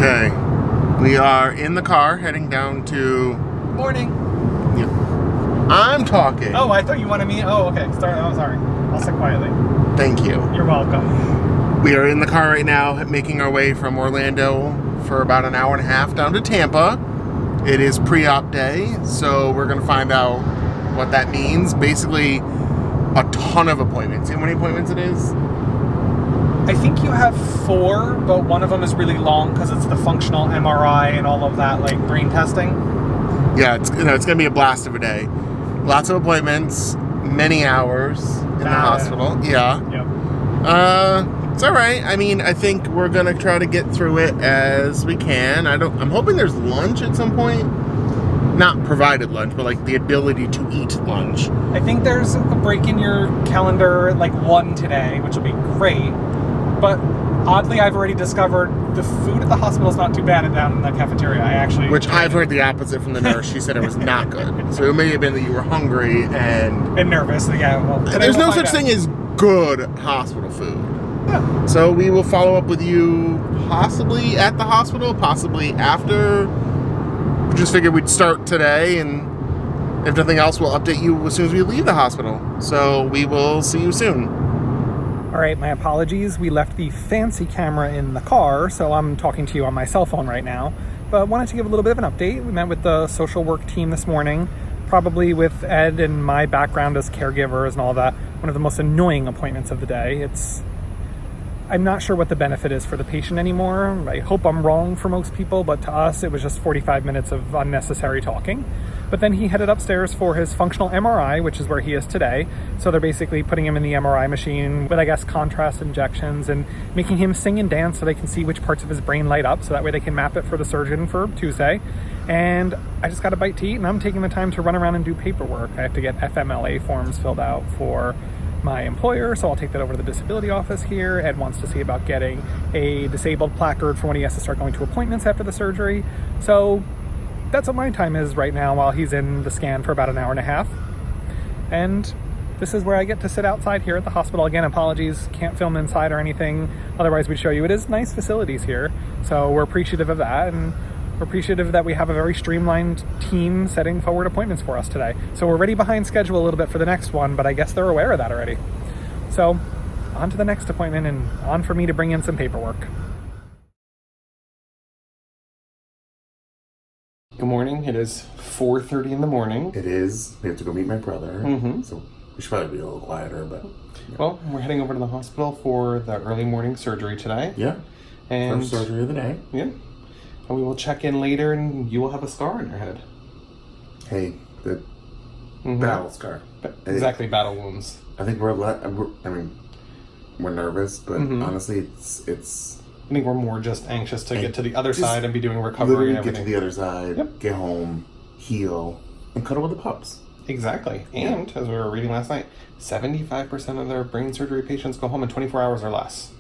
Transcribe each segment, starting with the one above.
Okay, we are in the car heading down to... Morning. Yeah. I'm talking. Oh, I thought you wanted me... Oh, okay. Sorry. I'll sit quietly. Thank you. You're welcome. We are in the car right now, making our way from Orlando for about an hour and a half down to Tampa. It is pre-op day, so we're going to find out what that means. Basically, a ton of appointments. You know how many appointments it is? I think you have 4, but one of them is really long because it's the functional MRI and all of that, like brain testing. Yeah, it's going to be a blast of a day. Lots of appointments, many hours in the hospital. Yeah. Yep. It's all right. I mean, I think we're going to try to get through it as we can. I'm hoping there's lunch at some point. Not provided lunch, but like the ability to eat lunch. I think there's a break in your calendar, like 1 today, which will be great. But oddly, I've already discovered the food at the hospital is not too bad down in the cafeteria. Which I've heard the opposite from the nurse. She said it was not good. So it may have been that you were hungry and nervous. Yeah. Well, there's no such thing as good hospital food. Yeah. So we will follow up with you possibly at the hospital, possibly after. We just figured we'd start today, and if nothing else, we'll update you as soon as we leave the hospital. So we will see you soon. All right, my apologies. We left the fancy camera in the car, so I'm talking to you on my cell phone right now. But wanted to give a little bit of an update. We met with the social work team this morning, probably with Ed and my background as caregivers and all that. One of the most annoying appointments of the day. I'm not sure what the benefit is for the patient anymore. I hope I'm wrong for most people, but to us, it was just 45 minutes of unnecessary talking. But then he headed upstairs for his functional MRI, which is where he is today. So they're basically putting him in the MRI machine with, I guess, contrast injections and making him sing and dance so they can see which parts of his brain light up, so that way they can map it for the surgeon for Tuesday. And I just got a bite to eat, and I'm taking the time to run around and do paperwork. I have to get FMLA forms filled out for my employer, so I'll take that over to the disability office here. Ed wants to see about getting a disabled placard for when he has to start going to appointments after the surgery. So that's what my time is right now while he's in the scan for about an hour and a half. And this is where I get to sit outside here at the hospital. Again, apologies, can't film inside or anything. Otherwise, we'd show you. It is nice facilities here, so we're appreciative of that, and we're appreciative that we have a very streamlined team setting forward appointments for us today. So we're already behind schedule a little bit for the next one, but I guess they're aware of that already. So on to the next appointment, and on for me to bring in some paperwork. Good morning. It is 4:30 in the morning. It is. We have to go meet my brother. Mm-hmm. So we should probably be a little quieter, but... Yeah. Well, we're heading over to the hospital for the early morning surgery today. Yeah. And first surgery of the day. Yeah. And we will check in later, and you will have a scar on your head. Hey, the battle scar. Exactly, battle wounds. I think we're nervous, but honestly, it's. I think we're more just anxious to get to the other side and be doing recovery and everything. Get to the other side, get home, heal, and cuddle with the pups. Exactly. And, as we were reading last night, 75% of their brain surgery patients go home in 24 hours or less.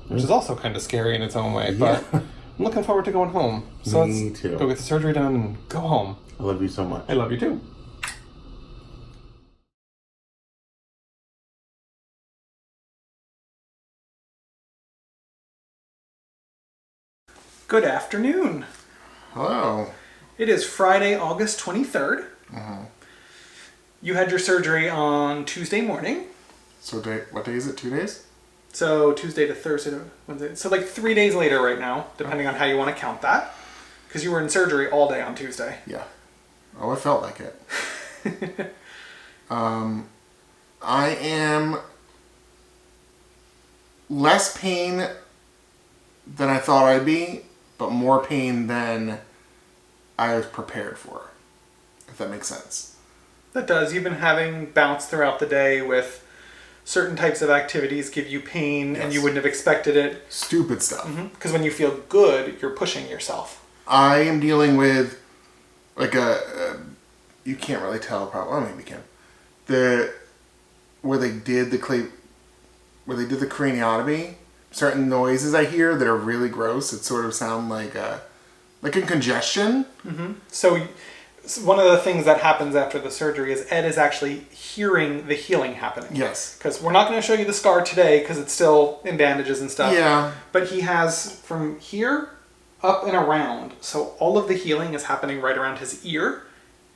Which is also kind of scary in its own way, but... I'm looking forward to going home. So Me let's too. Go get the surgery done and go home. I love you so much. I love you too. Good afternoon. Hello. It is Friday, August 23rd. You had your surgery on Tuesday morning. So what day is it? 2 days? So Tuesday to Thursday to Wednesday. So like 3 days later right now, depending on how you want to count that. Because you were in surgery all day on Tuesday. Yeah. Oh, it felt like it. I am less pain than I thought I'd be, but more pain than I was prepared for. If that makes sense. That does. You've been having bouts throughout the day with certain types of activities give you pain, and you wouldn't have expected it. Stupid stuff. Because when you feel good, you're pushing yourself. I am dealing with like you can't really tell probably. Well, maybe you can. Where they did the craniotomy. Certain noises I hear that are really gross. It sort of sound like a congestion. So one of the things that happens after the surgery is Ed is actually hearing the healing happening. Yes. Because we're not going to show you the scar today because it's still in bandages and stuff. Yeah. But he has from here up and around. So all of the healing is happening right around his ear,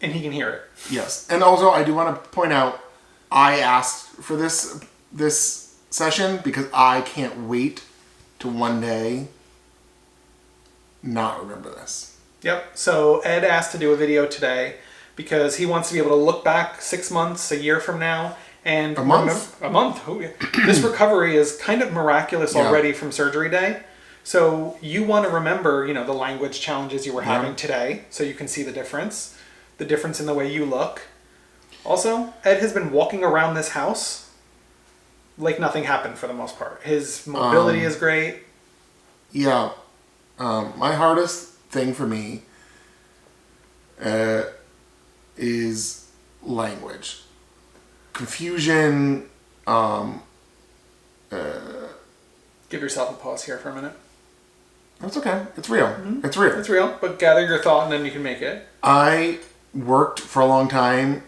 and he can hear it. Yes. And also, I do want to point out, I asked for this session because I can't wait to one day not remember this. Yep. So Ed asked to do a video today because he wants to be able to look back 6 months, a year from now, and a month. Oh, yeah. This recovery is kind of miraculous Yeah. already from surgery day. So you want to remember, the language challenges you were having today, so you can see the difference in the way you look. Also, Ed has been walking around this house like nothing happened for the most part. His mobility is great. Yeah. My hardest thing for me is language. Confusion. Give yourself a pause here for a minute. That's okay. It's real. Mm-hmm. It's real. It's real, but gather your thought and then you can make it. I worked for a long time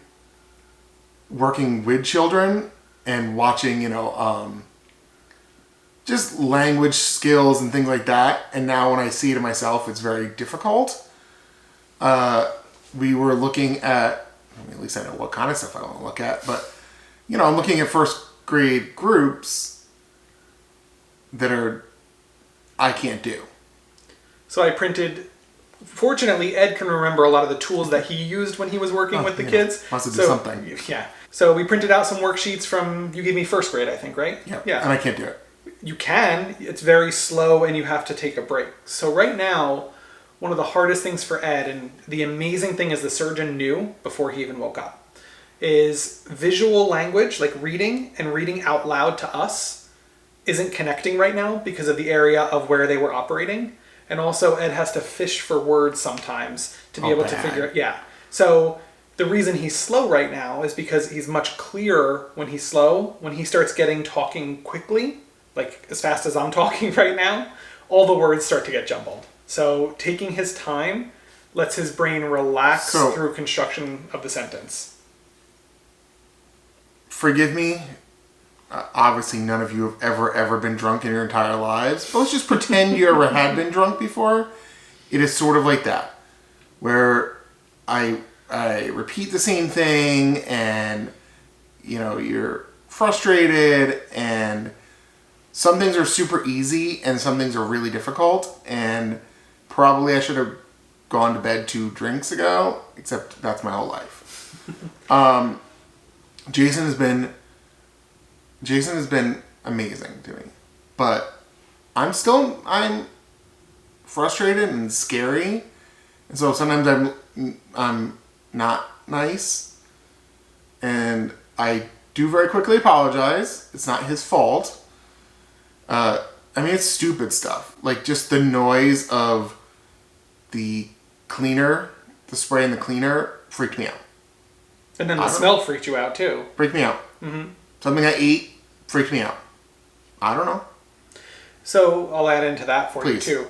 working with children and watching, just language skills and things like that. And now when I see it in myself, it's very difficult. We were looking at least I know what kind of stuff I want to look at, but, I'm looking at first grade groups that I can't do. So I printed. Fortunately, Ed can remember a lot of the tools that he used when he was working with the kids. Must have done something. Yeah. So we printed out some worksheets from, you gave me first grade, I think, right? Yeah. And I can't do it. You can. It's very slow and you have to take a break. So right now, one of the hardest things for Ed, and the amazing thing is the surgeon knew before he even woke up, is visual language, like reading and reading out loud to us, isn't connecting right now because of the area of where they were operating. And also Ed has to fish for words sometimes to be able to figure it. Yeah. So the reason he's slow right now is because he's much clearer when he's slow. When he starts talking quickly, like as fast as I'm talking right now, all the words start to get jumbled. So taking his time lets his brain relax through construction of the sentence. Forgive me. Obviously, none of you have ever been drunk in your entire lives. But let's just pretend you ever had been drunk before. It is sort of like that, where I repeat the same thing, and you're frustrated, and some things are super easy, and some things are really difficult. And probably I should have gone to bed 2 drinks ago. Except that's my whole life. Jason has been amazing to me, but I'm frustrated and scary, and so sometimes I'm not nice, and I do very quickly apologize. It's not his fault. It's stupid stuff, like just the noise of the cleaner, the spray in the cleaner freaked me out. And then the smell freaked you out too. Freaked me out. Mm-hmm. Something I ate freaked me out. I don't know. So I'll add into that for Please. you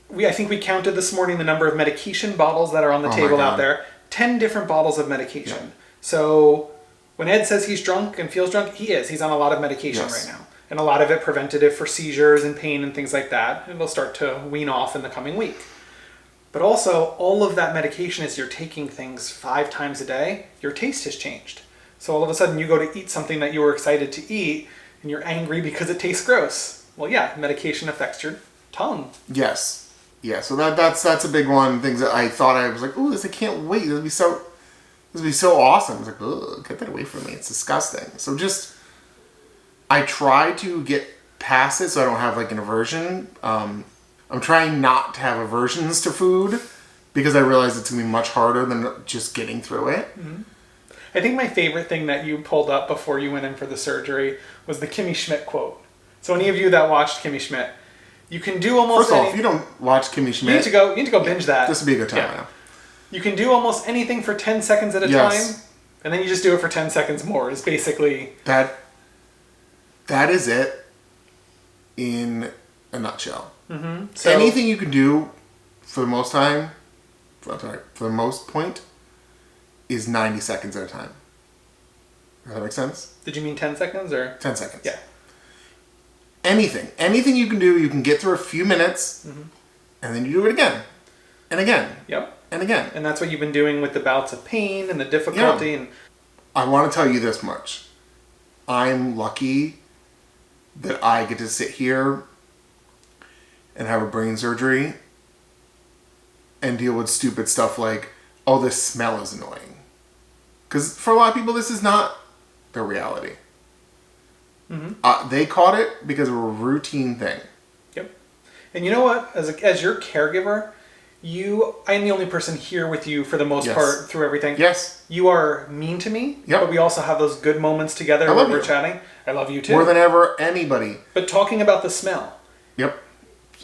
too. I think we counted this morning the number of medication bottles that are on the table out there. 10 different bottles of medication. Yeah. So when Ed says he's drunk and feels drunk, he is. He's on a lot of medication right now. And a lot of it preventative for seizures and pain and things like that. And they'll start to wean off in the coming week. But also, all of that medication, as you're taking things 5 times a day, your taste has changed. So all of a sudden you go to eat something that you were excited to eat, and you're angry because it tastes gross. Well, yeah, medication affects your tongue. Yes. Yeah, so that's a big one. Things that I thought I was like, ooh, I can't wait. This would be so awesome. I was like, ugh, get that away from me. It's disgusting. So I try to get past it so I don't have like an aversion. I'm trying not to have aversions to food because I realize it's going to be much harder than just getting through it. Mm-hmm. I think my favorite thing that you pulled up before you went in for the surgery was the Kimmy Schmidt quote. So any of you that watched Kimmy Schmidt, you can do almost First of all, if you don't watch Kimmy Schmidt, you need to go binge that. This would be a good time now. You can do almost anything for 10 seconds at a time, and then you just do it for 10 seconds more. Is basically... That is it in a nutshell. Mm-hmm. So, anything you can do for the most point is 90 seconds at a time. Does that make sense? Did you mean 10 seconds or? 10 seconds. Yeah. Anything you can do, you can get through a few minutes, And then you do it again. And again. Yep. And again. And that's what you've been doing with the bouts of pain and the difficulty. Yeah. And I want to tell you this much. I'm lucky that I get to sit here and have a brain surgery and deal with stupid stuff like, oh, this smell is annoying. Because for a lot of people, this is not their reality. Mm-hmm. They caught it because of a routine thing. Yep. And you know what? As your caregiver, I am the only person here with you for the most part through everything. Yes. You are mean to me, yep. but we also have those good moments together where we're chatting. I love you too. More than ever, anybody. But talking about the smell. Yep.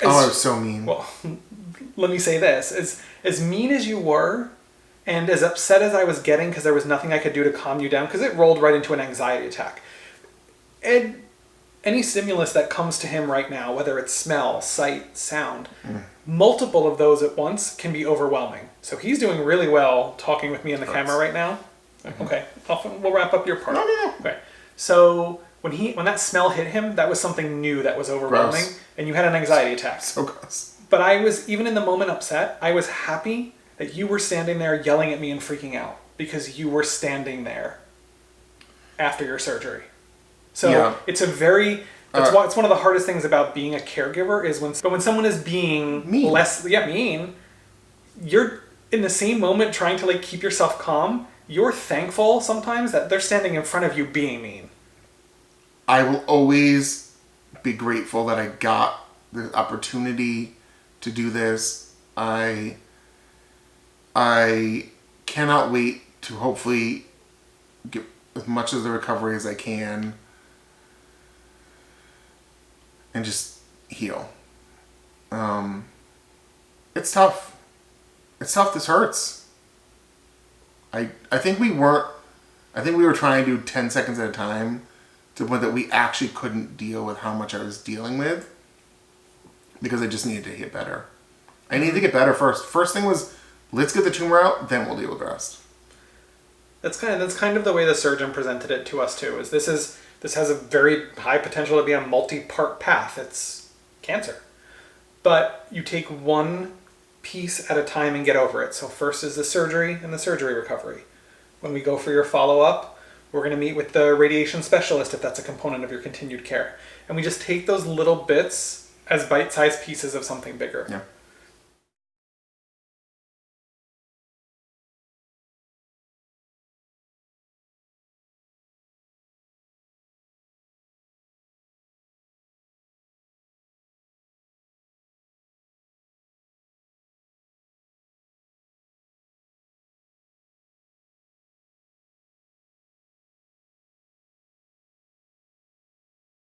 I was so mean. Well, let me say this. As mean as you were, and as upset as I was getting because there was nothing I could do to calm you down, because it rolled right into an anxiety attack. And any stimulus that comes to him right now, whether it's smell, sight, sound, multiple of those at once can be overwhelming. So he's doing really well talking with me in the camera right now. Mm-hmm. Okay, we'll wrap up your part. No. Okay, so when that smell hit him, that was something new that was overwhelming, and you had an anxiety attack. So gross. But I was, even in the moment upset, I was happy that you were standing there yelling at me and freaking out because you were standing there after your surgery. So it's a very, it's one of the hardest things about being a caregiver is when someone is being mean. mean, you're in the same moment trying to like keep yourself calm. You're thankful sometimes that they're standing in front of you being mean. I will always be grateful that I got the opportunity to do this. I cannot wait to hopefully get as much of the recovery as I can and just heal. It's tough. It's tough. This hurts. I think we were trying to do 10 seconds at a time to the point that we actually couldn't deal with how much I was dealing with because I just needed to get better. I needed to get better first. First thing was, let's get the tumor out, then we'll deal with the rest. That's kind of the way the surgeon presented it to us too. This has a very high potential to be a multi-part path. It's cancer, but you take one piece at a time and get over it. So first is the surgery and the surgery recovery. When we go for your follow-up, we're going to meet with the radiation specialist if that's a component of your continued care, and we just take those little bits as bite-sized pieces of something bigger. Yeah.